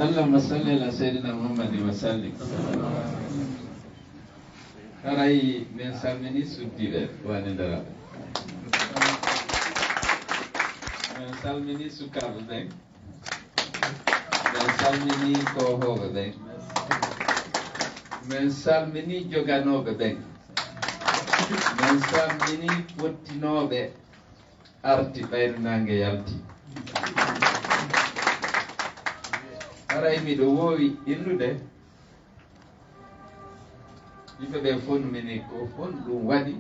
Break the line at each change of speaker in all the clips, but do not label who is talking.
اللهم صل على سيدنا محمد وسلم. Arai men salmini suddiɓe wani daraɓe, men salmini sukaɓe ɓen, men salmini kohoɓe ɓen, men salmini joganoɓe ɓen, men salmini wottinoɓe arti ɓaynangue yalti. Aray miɗo wowi innude yimɓe ɓe fonu mene ko fon ɗum waɗi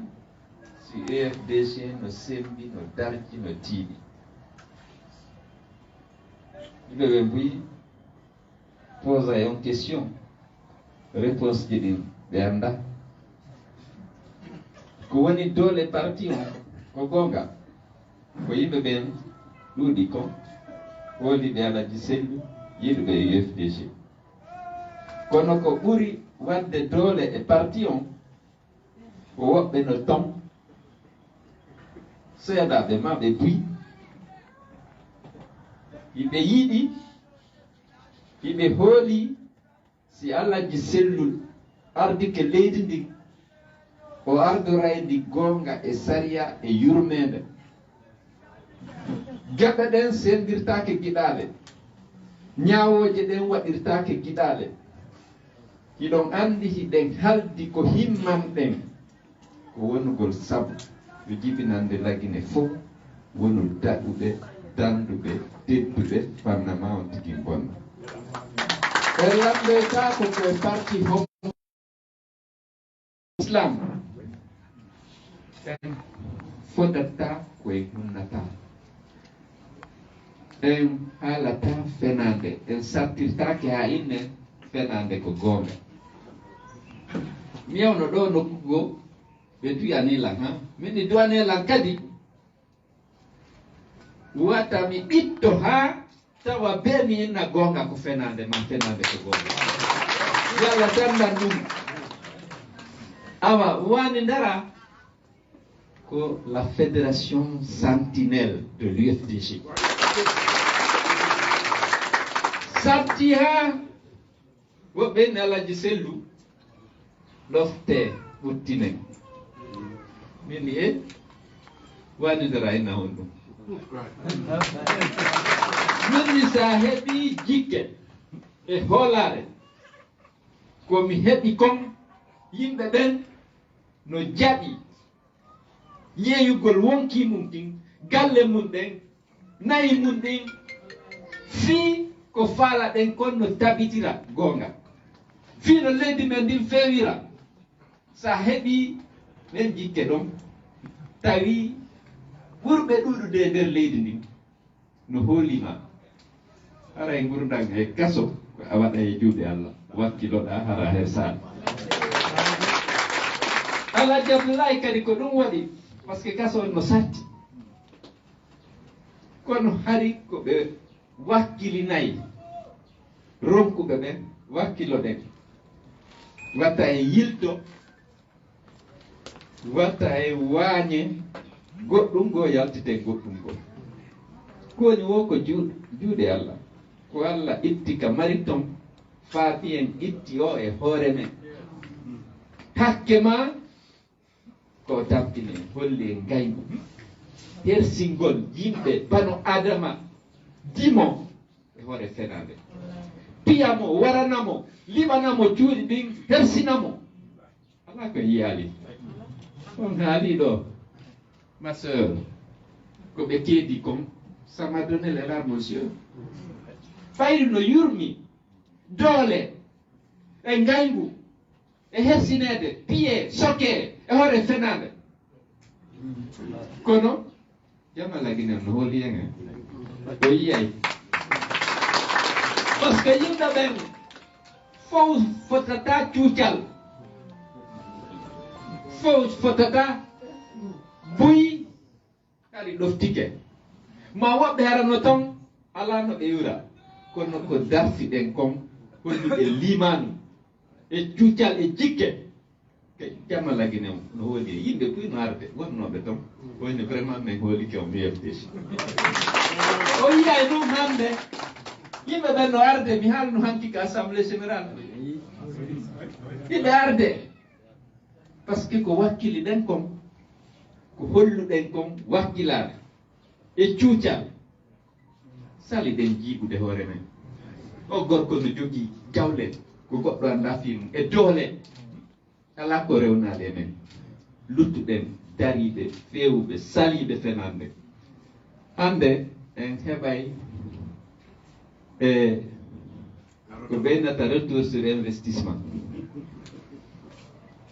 si EFDC no sembi no darji no tiiɗi. Yimɓe ɓe mbuyi posa en question réponse ji ɗin ɓe anda ko woni dole parti on ko gonga ko yimɓe ɓen ɗuuɗi kon holiɓe Alaji Sellu yiɗuɓe UFDG, kono ko ɓuri wadde dole e parti on ko woɓɓe no ton seeɗaɓe ma ɓe buyi yiɓe yiɗi yiɓe hooli si Alaji Sellu ardi ke leydi ndi o ardorayndi gonga e sariya e yurmede, geɓe ɗen sendirtake giɗaɗe, ñawoje ɗen waɗirtake giɗaɗe, hiɗon andi hiɗen haldi ko himman ɗen ko wonugol sabu yo jibinande lagine fof wonul daɗuɓe danduɓe tedduɓe fannama on tigi bonna. ɓe lamdoytako koye parti hom islam en fodatta koye hunnata, en haalata fenande, en sattirtake ha inne fenande ko gonga. Miyawno ɗo nokkugo ɓe duyanilan ha min ɗi duwanelan kadi wata mi ɓitto ha tawa be mi inna gonga ko fenande ma fenande ko gonga yalla tandan ɗum awa wani ndara ko la fédération sentinelle de l'UFDG sabti ha woɓɓe ne Alaji Sellu ɗofte ɓuttinen min e wanidara ina on ɗum min ni sa heɓi jikke e hoolare komi heɓi kon yimɓe ɓen no jaɓi yeeyugol wonki mum ɗin galle mum ɗen nayi mum ɗin fii ko faala ɗen kon no tabitira gonga fii no leydi men ndin feewira. Sa heɓi ɓen jikke ɗon tawi ɓurɓe ɗuɗude e nder leydi ndin no hoolima hara e gurdan e kaso ko a waɗa e juuɗe Allah wakkiloɗa hara her saɗa. Alaji Abdoulaye kadi ko ɗum waɗi par ce que kaso no satti kono hari ko ɓe wakkilinayi ronkuɓe ɓen wakkiloɗen watta e yilto watta e waañe goɗɗum go yaltite goɗɗum go koni wo ko juuɗe Allah ko Allah itti ka mari ton faaɓi en itti o e hoore men hakke ma ko tampine holli e ngaygu hersingol yimɓe bano adama dimo e hoore fenade piyamo waranamo liɓanamo cuuɗi ɗin hersinamo ala ko yiyali on haali ɗo ma sœur ko ɓe keedi kon ça m'a donné les larmes aux yeux ɓayri no yurmi doole e ngaygu e hersinede piye soke e hoore fenade kono jama laginen no hooli hen o yiyay par ce que yimɓe ɓen fof fotata cuucal fof fotata buyi kadi ɗoftike ma woɓɓe harano ton ala no ɓe yura kono ko darsi ɗen kon holluɓe limanu e cuucal e jikke jamma lagine no hooli e yimɓe puy no arde wonnoɓe ton woni vraiment min hoolike o UFDG o yiyay ɗum hande yimɓe ɓen no arde mi haalno hanki ka assemblée général yimɓe arde par ce que ko wakkili ɗen kon ko holluɗen kon wakkilade e cuucal sali ɗen jiiɓude hoore men o gorko no jogii jawlen ko goɗɗo annda fimum e doole ala ko rewnade men luttuɗen dariɓe fewuɓe saliɓe fenande hande en heɓay ko ɓeynata retour sur investissement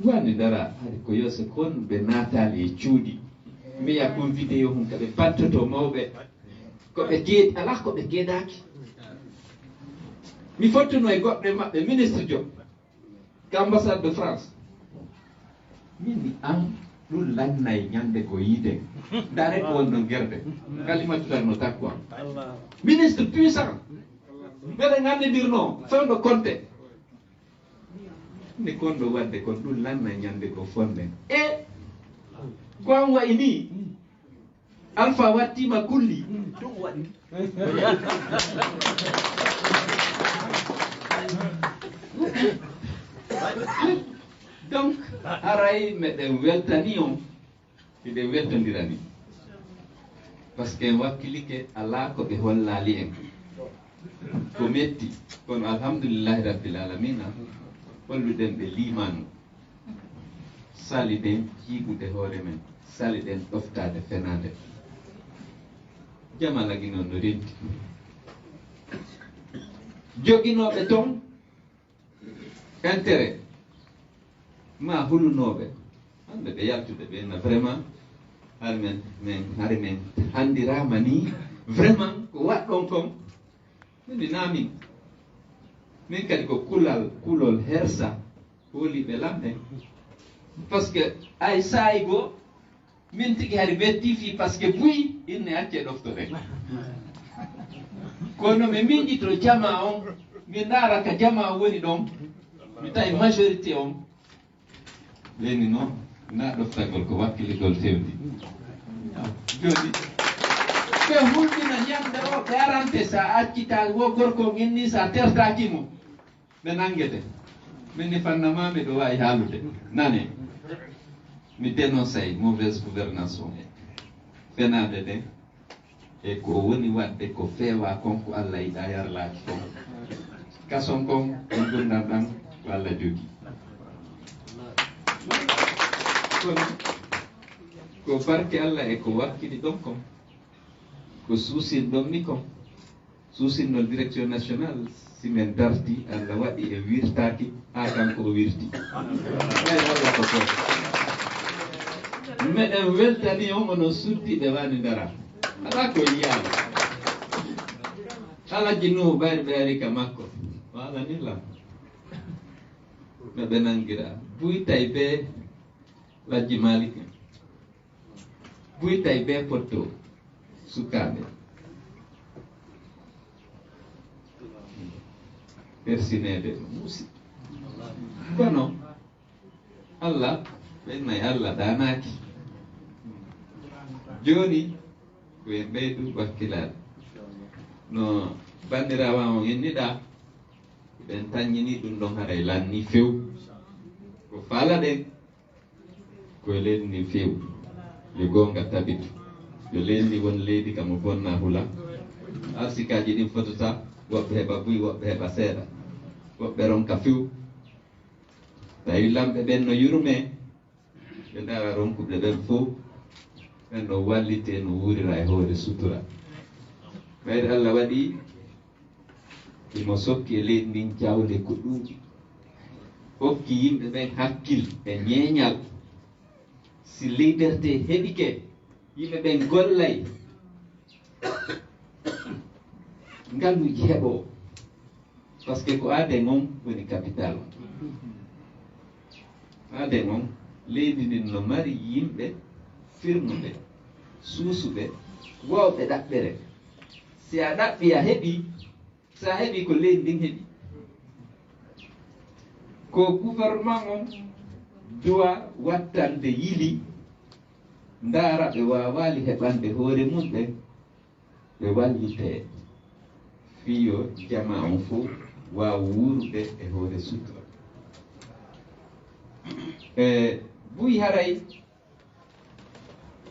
wani dara hay ko yose kon ɓe natali e cuuɗi miya kon vidéo hum kaɓe pattoto mawɓe koɓe geeɗi ala koɓe geeɗaki mi fottuno e goɗɗo maɓɓe ministre Diop ko ambassade de France min mi an ɗum lannay ñande ko yiide dare ko wonno guerde kalimatutanno takku am ministre puissant mbeɗa gandidirno fewɗo konte nde kon ɗo wadde kon ɗum lanna ñande ko fonɗen e ko an wayi ni alpha wattima kulli ɗum waɗi donc aray meɗen weltani on eɗen weltodirani par ce que en wakkilike ala ko ɓe hollali en ko metti kono alhamdulillahi rabbil alamina holluɗen ɓe limanu sali ɗen jiiɓude hoore men sali ɗen ɗoftade fenade jamalagi noon no renti joguinoɓe toon intérêt ma hulunoɓe hande ɓe yaltude ɓenna vraiment hari men handirama ni vraiment ko waɗɗon kon mi namin min kadi ko kulol hersa holiɓe lamɗen par ce que ay saayi goo min tigi hari wetti fi par ce que buyi inne acce ɗoftore kono mi miñƴito jama on mi ndaara ka jama woni ɗon mi tawi majorité on leni noon na ɗoftagol ko wakkiligol fewdi joni ɓe hulɗina ñamde o ɓe arante sa accita wo gorko inni sa tertakimo ɓe nangete minni fannamami ɗo wawi haalude nane mi dénoncé mauvaise gouvernance o fenade ɗen e ko woni wadde ko feewa konko Allah yiɗa yarlaki kon kason kon en gurdam ɗan ko Allah jogui kono ko barke Allah e ko wakkili ɗon kon ko suusinɗon ni kon suusinnol direction nationale simen darti Allah waɗi e wirtaki ha kanko o wirti ɓay Allah ko kon meɗen weltani on onon suddiɓe wani dara ala ko yiyama alaji nuhu ɓayri ɓe ari ka makko wala ni lam meɓe nangira buytay be lajji malik buytay be potto sukaɓe persinede muusi kono Allah ɓennay Allah danaki joni koyen ɓeydu wakkilade no bandirawa on enniɗa ɓen taññini ɗum ɗon haray lanni few ko faala ɗen koye leydi ndi few yo gonga tabitu yo leydi won leydi kamo bonna hula arsikaji ɗin fotota woɓɓe heɓa buy woɓɓe heɓa seeɗa woɓɓe ronka few tawi lamɓe ɓen no yurume ɓe ndawa ronkuɓe ɓen fof ɓen ɗo wallite no wurira e hoore sutura ɓayde Allah waɗi imo sokki e leydi ndin jawle ko ɗuuɗi hokki yimɓe ɓen hakkil e ñeeñal si liberté heɓike yimɓe ɓen gollay ngalluji heɓo par ce que ko aaden on woni capital aaden on leydi ndin no mari yimɓe firnuɓe suusuɓe wawɓe ɗaɓɓere si a ɗaɓɓi a heɓi sa heɓi ko leydi ndin heɓi ko gouvernement on dowa wattande yili ndaara ɓe wawali heɓande hoore mum ɓe ɓe wallite fiyo jama on fof wawa wuurde e hoore sutura buy haray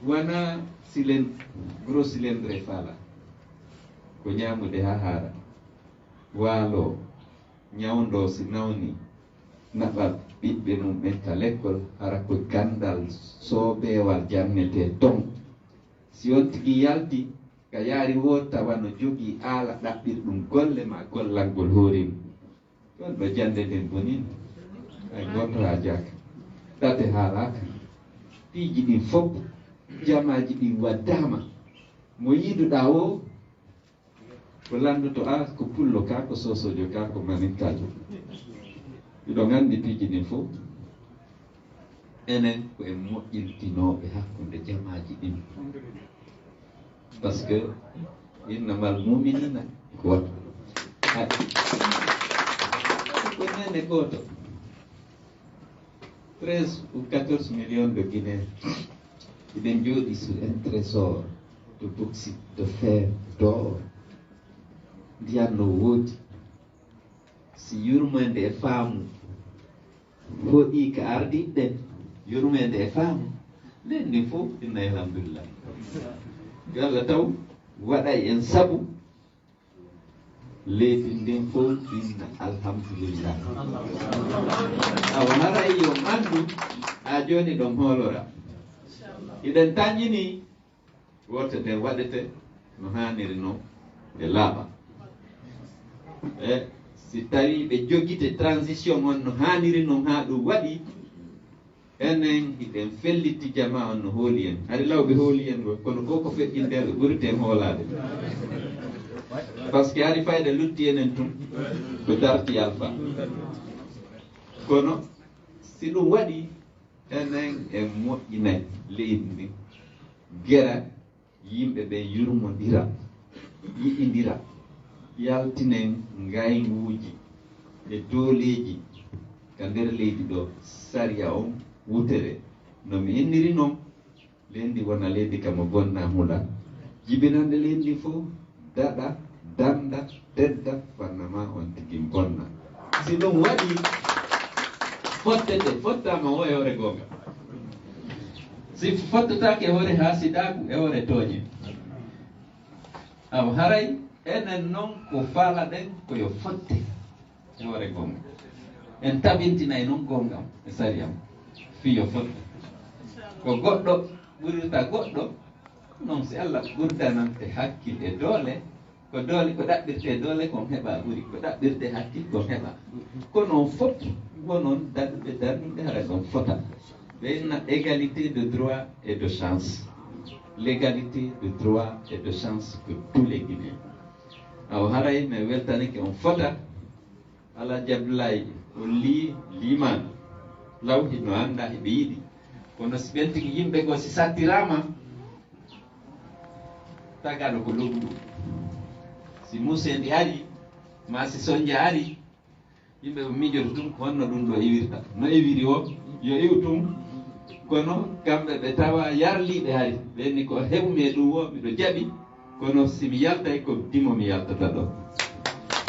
wana gros cylindre e faala ko ñamude ha haara waalo ñawdo si nawni naɓa ɓiɓɓe mum ɓen ka l'école hara ko gandal soobewal jannete ton si on tigi yalti ka yaari wo tawa no jogii aala ɗaɓɓir ɗum golle ma gollangol hoorim ɗon ɗo jande nden bonin ay goto ha jaka ɗate haalaka piiji ɗin fof jamaji ɗin waddama mo yiiduɗa o ko landoto ko pullo ka ko sosojo ka ko maninkajo ɗiɗo gandi piiji ɗin fof enen ko en moƴƴintinoɓe hakkude jamaji ɗin par ce que innamal muminina ko waɗa ko nene goto 13 ou 14 millions de Guinéens iɗen jooɗi sur un trésor de bauxite, de fer, d'or ndiyan no woodi si yurmede e faamu hoɗi ka ardiɗɗen yurmede e faamu nden ndi fof inna alhamdulillah yo Allah taw waɗay en sabu leydi ndin fof inna alhamdulillah awa haray yo andu ha joni ɗon hoolora iɗen tañini woto nden waɗete no haniri no e laaɓa si tawi ɓe jogite transition on no haniri noon ha ɗum waɗi enen hiɗen felliti jama on no hooli en hari lawɓe hooli en go kono fof ko feƴƴindeɓe ɓurten hoolade par ce que hari fayda lutti enen tum ko darti alpha kono si ɗum waɗi enen en moƴƴinay leydi ndi gera yimɓe ɓe yurmodira yiɗidira yaltinen ngayguuji e dooleji ka nder leydi ɗo saria on wutere no mi inniri noon leydi wona leydi kamo bonna hula jibinande leydi fof daɗa danda tedda fannama on tigi bonna si ɗum waɗi fottete fottama o e hoore gonga si fottotake e hoore haasidaku e hoore tooñe aw haray enen noon ko faala ɗen koyo fotte e hoore gonga en tabintinay noon gongam e sariyam fiyo fotte ko goɗɗo ɓurirta goɗɗo noon si Allah ɓurdanante hakkil e doole ko doole ko ɗaɓɓirte doole kon heɓa ɓuri ko ɗaɓɓirte hakkil kon heɓa ko noon fof wonon daɗuɓe darnuɓe hara ɗon fota ɓeyna égalité de droit et de chance l'égalité de droit et de chance pour tous les Guinéens aw haray mi weltanike on fota Alaji Abdoulaye o liman law hino anda heɓe yiɗi kono si ɓen tigi yimɓe go si sattirama tagaɗo ko lobbu si musendi ari ma si soñdia ari yimɓe ɓe mijoto tum ko honno ɗum ɗo iwirta no iwiri o yo iw tum kono kamɓe ɓe tawa yarliɓe hari ɓenni ko heɓumi e ɗum o miɗo jaɓi kono simi yaltay ko dimo mi yaltata ɗo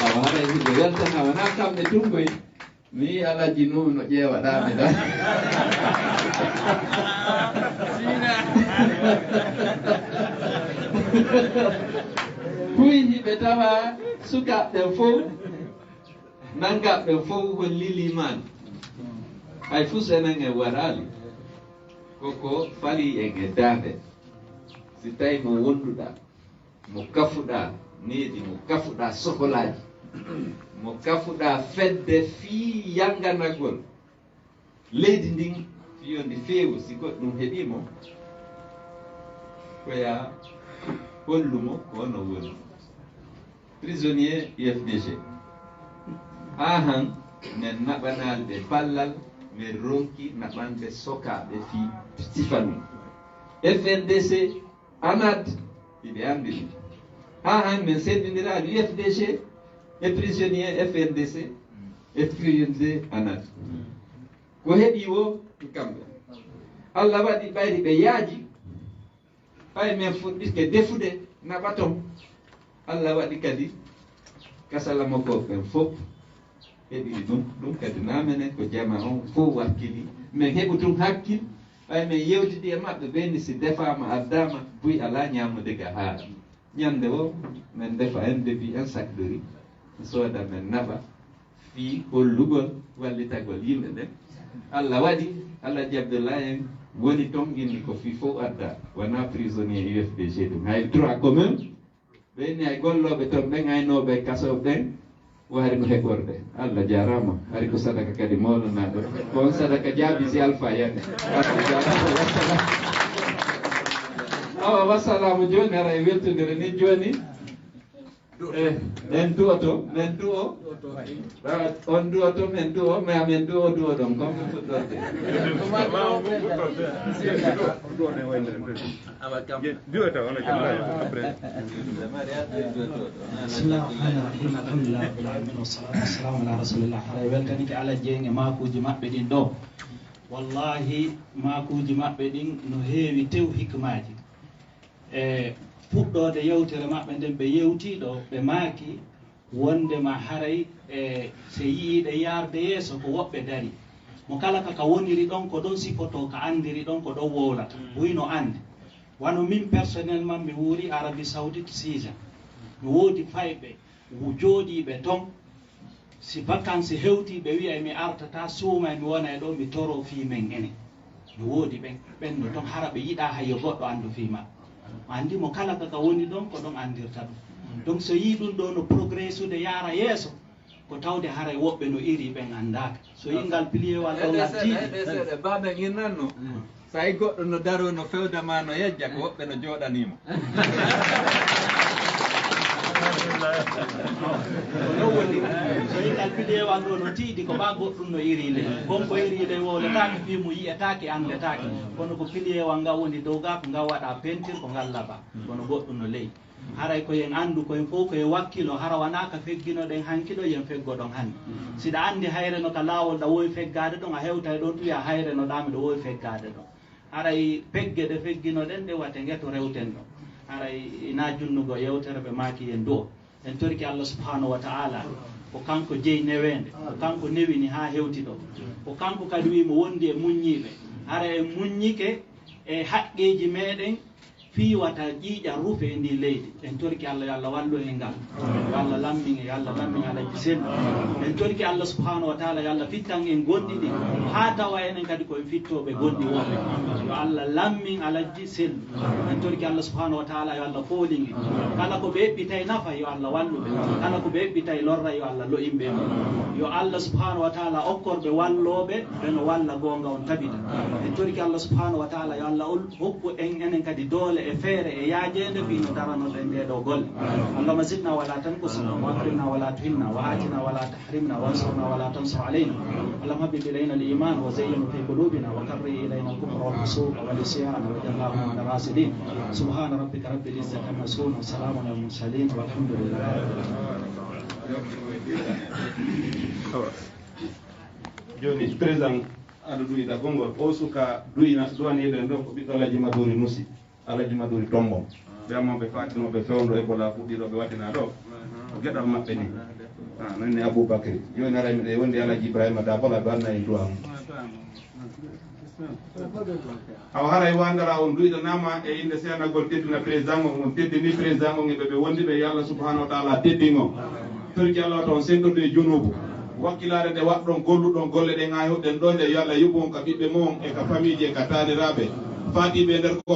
awa haray hiɓe weltana wona kamɓe tunkoy mi Alaji nu no ƴeewaɗaɓe ɗa kuy hiɓe tawa sukaɓɓen fof nangaɓɓen fof holli liman hay fuu so enen en waɗali koko fali en e dande si tawi mo wonduɗa mo kafuɗa needi mo kafuɗa soholaji mo kafuɗa fedde fii yanganagol leydi ndin fiyo ndi feewu si goɗɗum heeɓimo koya hollumo ko ono woni prisonnier UFDG ha han min naɓanalɓe ballal min ronki naɓande sokaɓe fi sifanum FNDC ANAT iɓe andi ɗum ha han min sendiniraɗo UFDG e prisonnier FNDC e prisonnier ANAT ko heeɓi o kamɓe Allah waɗi ɓayri ɓe yaaji ɓay min fuɗɗirke defude naɓaton Allah waɗi kadi kasala makko ɓen fof heɓi ɗum kadi namenen ko jama on fof wakkili min heɓu tum hakkil ɓay min yewtidi e maɓɓe ɓenni si defama addama buy ala ñamude ga haara ñande o min defa en defi en sakɗori sooda min naɓa fii hollugol wallitagol yimɓe ɓen Allah waɗi Alhaji Abdoulaye en woni toon inni ko fii fof adda wona prisonnier UFDG ɗum hay droit commun ɓenni hay golloɓe toon ɓen aynoɓe kasoɓe ɓen wari no heɓorde Allah jarama ari ko sadaka kadi mawlanaɗo on sadaka jaabi si alpha yande Allah jarama wassalam awa wassalamu joni ara e weltodire ni joni en duwoto min duwo on duwoto min duwo mais amin duwo ɗon comme fuɗɗorde
bismillahirrahmanirrahim alhamdulillah rabbil alamin wassalatu wassalamu ala rasulillah haray weltanike ala jeeyge makuji maɓɓe ɗin ɗo wallahi makuji maɓɓe ɗin no heewi tew hikmaji e fuɗɗode yewtere maɓɓe nden ɓe yewtiɗo ɓe maaki wondema haray e so yiiɗe yarde yeeso ko woɓɓe dari mo kala kaka woniri ɗon ko ɗon sifoto ka andiri ɗon ko ɗon wowlata wino ande wano min personnellement mi wuuri Arabie Saoudite 6 ans mi woodi fayɓe jooɗiɓe ton si vacance hewti ɓe wiya mi artata suuma mi wona e ɗo mi toro fi men ene mi woodi ɓenɗo ton hara ɓe yiɗa hayo goɗɗo andu fi maɓɓe andi mo kala kaka woni ɗon ko ɗon andirta ɗum donc so yi ɗum ɗo no progressude yaara yeeso ko tawde haray woɓɓe no iri ɓen andaka so yi ngal piliyewal ɗo ngal tiiɗi
baɓe innanno so yi goɗɗo no daro no fewdama no yejja ko woɓɓe no jooɗanimo
non woni so yi ngal piliyewal ɗo no tiiɗi ko ɓa goɗɗum no iri ley gonko iri ley wowletake fimo yiyetake andetake kono ko piliyewal ngal woni dow ga ko ngal waɗa peinture ko ngal laaɓa kono goɗɗum no ley haray koyen andu koyen fof koye wakkilo hara wona ka fegginoɗen hankiɗo yen feggoɗon hande siɗa andi hayre no ka lawol ɗa wowi feggade ɗon a hewta ɗon tuya hayre no ɗami ɗo wowi feggade ɗon haray pegge ɗe fegginoɗen ɗe wate gueto rewten ɗo haray ina junnugo yewtere ɓe maki yen do en torki Allah subhanahu wa ta'ala ko kanko jeeyi newende ko kanko newini ha hewti ɗo ko kanko kadi wimo wondi e muññiɓe hara en muññike e haqqeji meɗen fiwata ƴiiƴa ruufe e ndi leydi en torki Allah yo Allah wallu en ngal yo Allah lammin yo Allah lammin Alhaji Sellu en torki Allah subhanahu wa ta'ala yo Allah fittan en gonɗi ɗi ha tawa enen kadi koye fittoɓe gonɗi wonɓe yo Allah lammin Alhaji Sellu en torki Allah subhanahu wa ta'ala yo Allah foolingi kala ko ɓe eɓɓitay nafa yo Allah walluɓe kala ko ɓe eɓɓitay lorra yo Allah lo'imɓe yo Allah subhanahu wa ta'ala okkorɓe walloɓe ɓeno walla gonga on tabita en torki Allah subhanahu wa ta'ala yo Allah hokku en enen kadi doole e feere e yaajede fino daranoɗen nde ɗo golle allahuma zidna wala tankusna wa akrimna wala tuhinna wa atina wala tahrimna wansurna wala tansur alayna allahuma habib ilayna al-iman wa zayyinhu fi qulubina wa karrih ilayna al-kufra wal fusuq wal isyan waj'alna min ar-rasidin subhana rabbika rabbil izzati amma yasifun wa salamun alal mursalin walhamdulillahi
joni président aɗa duyida gongol o suka duyina duwaniɗen ɗo ko ɓiɗɗo Alhaji Maduri Nusi Alhaji Maduri Tombon ɓeamoɓe fatinoɓe fewndo Ebola fuɗɗiɗoɓe waɗina ɗo ko gueɗal maɓɓe ni nonni Aboubacry joni ara miɗe wondi Alhaji Ibrahima Dabola ɓe anna e duwa awa haray wandara on duyɗanama e inde senagol teddina président o on teddini président o ɓeɓe wondiɓe yo Allah subahanahu wa taala teddingo torki Allah toon senɗorde junubu wakkilare nde waɗɗon golluɗon golle ɗen ha hewɗen ɗo nde yo Allah yuɓon ka ɓiɓɓe mon e ka famille ji e ka taniraɓe fatiɓe nder ko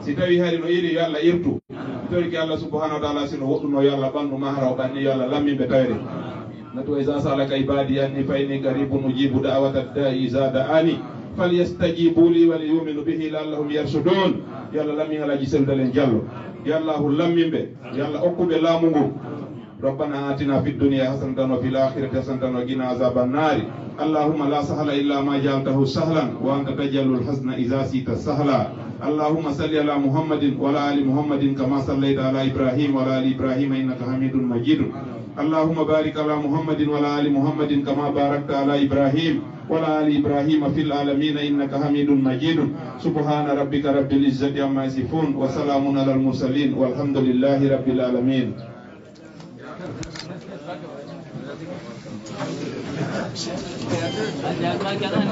si tawi hari no iri yo Allah irtu torki Allah subhanahu wa ta'ala sino woɗɗuno yo Allah ɓandu mahara o ɓanni yo Allah lammiɓe tawre natu iza salaka ibadi anni fa inni qaribun ujibu da'wata da'i iza da'ani falyastajibu li wa liyu'minu bihi la'allahum yarshudun yo Allah lammi Alhaji Sellu Dalen Diallo yo Allah lammiɓe yo Allah okkuɓe laamu ngu ربنا آتنا في الدنيا حسنة وفي الآخرة حسنة وقنا عذاب النار اللهم لا سهل إلا ما جعلته سهلا وأنت تجعل الحزن إذا شئت سهلا اللهم صل على محمد وعلى آل محمد كما صليت على إبراهيم وعلى آل إبراهيم إنك حميد مجيد اللهم بارك على محمد وعلى آل محمد كما باركت على إبراهيم وعلى آل إبراهيم في العالمين إنك حميد مجيد سبحان ربك رب العزة عما يصفون وسلام على المرسلين والحمد لله رب العالمين
Jangan